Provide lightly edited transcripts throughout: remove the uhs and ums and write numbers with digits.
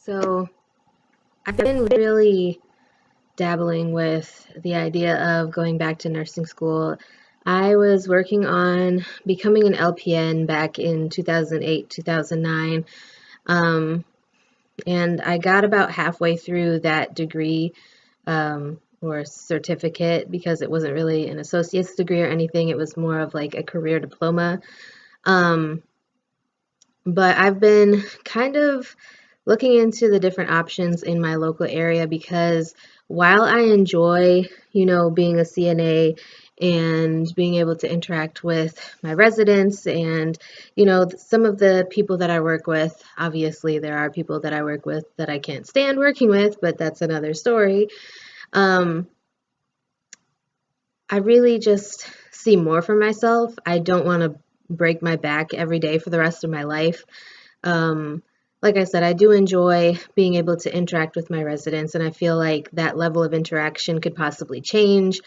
So I've been really dabbling with the idea of going back to nursing school. I was working on becoming an LPN back in 2008, 2009, um, and I got about halfway through that degree or certificate because it wasn't really an associate's degree or anything. It was more of like a career diploma. Um, but I've been kind of looking into the different options in my local area because while I enjoy, being a CNA and being able to interact with my residents and, some of the people that I work with, obviously there are people that I work with that I can't stand working with, but that's another story. Um, I really just see more for myself. I don't want to break my back every day for the rest of my life. Um, like I said, I do enjoy being able to interact with my residents, and I feel like that level of interaction could possibly change,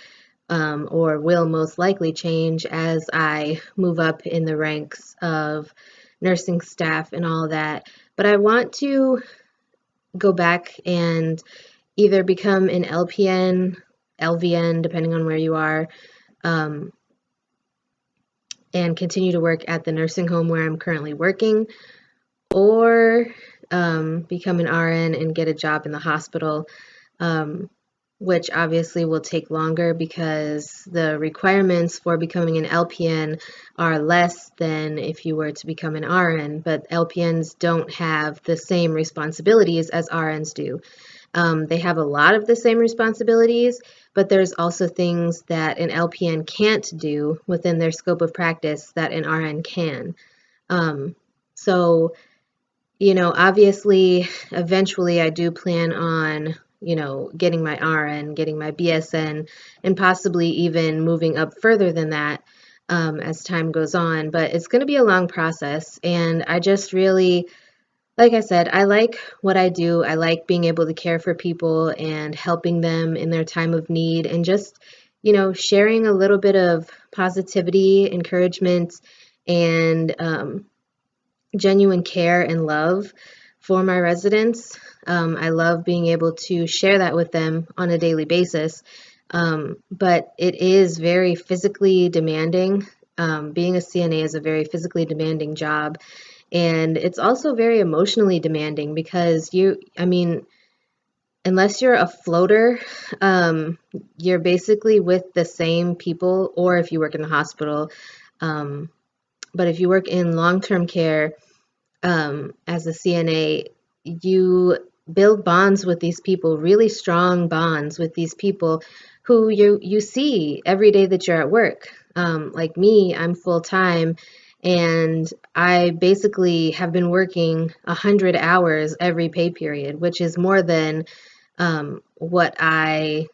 or will most likely change as I move up in the ranks of nursing staff and all that. But I want to go back and either become an LPN, LVN, depending on where you are, um, and continue to work at the nursing home where I'm currently working, or become an RN and get a job in the hospital, um, which obviously will take longer because the requirements for becoming an LPN are less than if you were to become an RN, but LPNs don't have the same responsibilities as RNs do. They have a lot of the same responsibilities, but there's also things that an LPN can't do within their scope of practice that an RN can. So obviously, eventually I do plan on, getting my RN, getting my BSN, and possibly even moving up further than that as time goes on. But it's going to be a long process. And I just really, like I said, I like what I do. I like being able to care for people and helping them in their time of need and just, sharing a little bit of positivity, encouragement, and genuine care and love for my residents. I love being able to share that with them on a daily basis, but it is very physically demanding. Being a CNA is a very physically demanding job, and it's also very emotionally demanding because unless you're a floater, you're basically with the same people, or if you work in the hospital, um, but if you work in long-term care, as a CNA, you build bonds with these people, really strong bonds with these people who you see every day that you're at work. Like me, I'm full time, and I basically have been working 100 hours every pay period, which is more than what I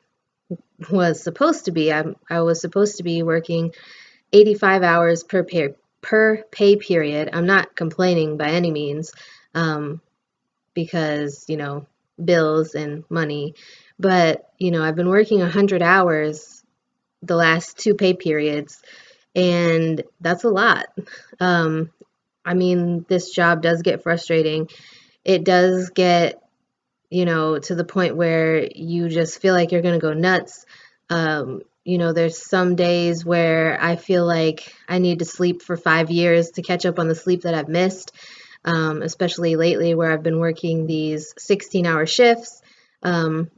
was supposed to be. I was supposed to be working 85 hours per pay period. I'm not complaining by any means, because, bills and money. But, I've been working 100 hours the last two pay periods, and that's a lot. Um, this job does get frustrating. It does get, to the point where you just feel like you're going to go nuts. There's some days where I feel like I need to sleep for 5 years to catch up on the sleep that I've missed, especially lately where I've been working these 16-hour shifts. Um,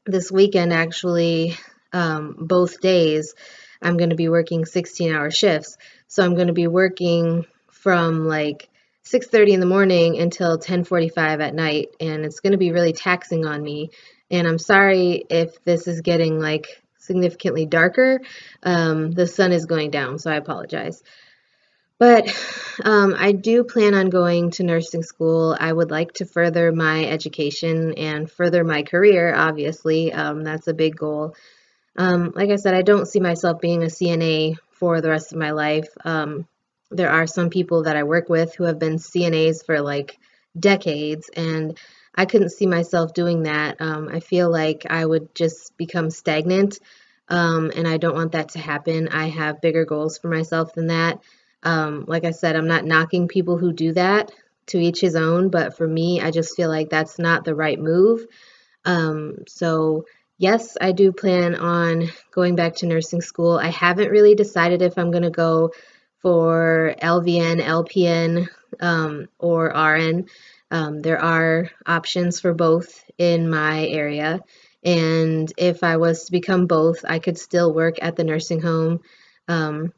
this weekend, actually, both days, I'm going to be working 16-hour shifts. So I'm going to be working from like 6:30 in the morning until 10:45 at night, and it's going to be really taxing on me. And I'm sorry if this is getting like significantly darker. The sun is going down, so I apologize. But I do plan on going to nursing school. I would like to further my education and further my career, obviously. That's a big goal. Like I said, I don't see myself being a CNA for the rest of my life. There are some people that I work with who have been CNAs for like decades, and I couldn't see myself doing that. I feel like I would just become stagnant, and I don't want that to happen. I have bigger goals for myself than that. Like I said, I'm not knocking people who do that. to each his own, but for me, I just feel like that's not the right move. So yes, I do plan on going back to nursing school. I haven't really decided if I'm going to go for LVN, LPN, or RN. There are options for both in my area. And if I was to become both, I could still work at the nursing home. Um,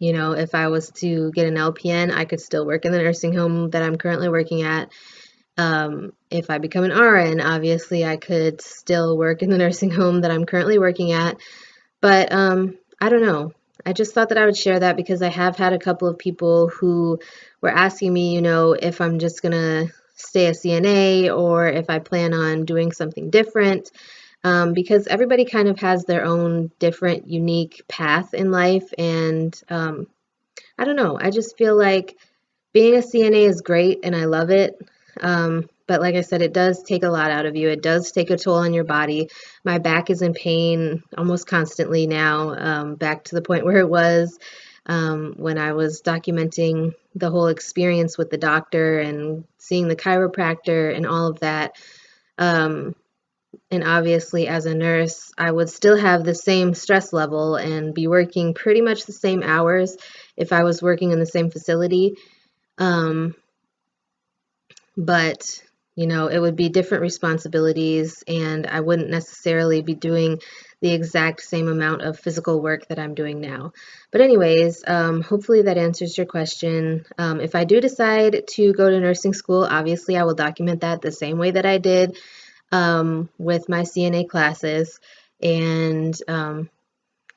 if I was to get an LPN, I could still work in the nursing home that I'm currently working at. If I become an RN, obviously I could still work in the nursing home that I'm currently working at. But I don't know. I just thought that I would share that because I have had a couple of people who were asking me, if I'm just going to stay a CNA or if I plan on doing something different. Because everybody kind of has their own different, unique path in life. And I don't know. I just feel like being a CNA is great and I love it. But like I said, it does take a lot out of you. It does take a toll on your body. My back is in pain almost constantly now, back to the point where it was when I was documenting the whole experience with the doctor and seeing the chiropractor and all of that. And obviously, as a nurse, I would still have the same stress level and be working pretty much the same hours if I was working in the same facility. Um, but it would be different responsibilities, and I wouldn't necessarily be doing the exact same amount of physical work that I'm doing now. But anyways, hopefully that answers your question. If I do decide to go to nursing school, obviously I will document that the same way that I did with my CNA classes and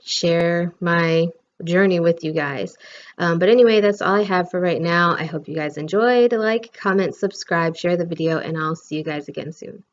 share my journey with you guys. But anyway, that's all I have for right now. I hope you guys enjoyed. Like, comment, subscribe, share the video, and I'll see you guys again soon.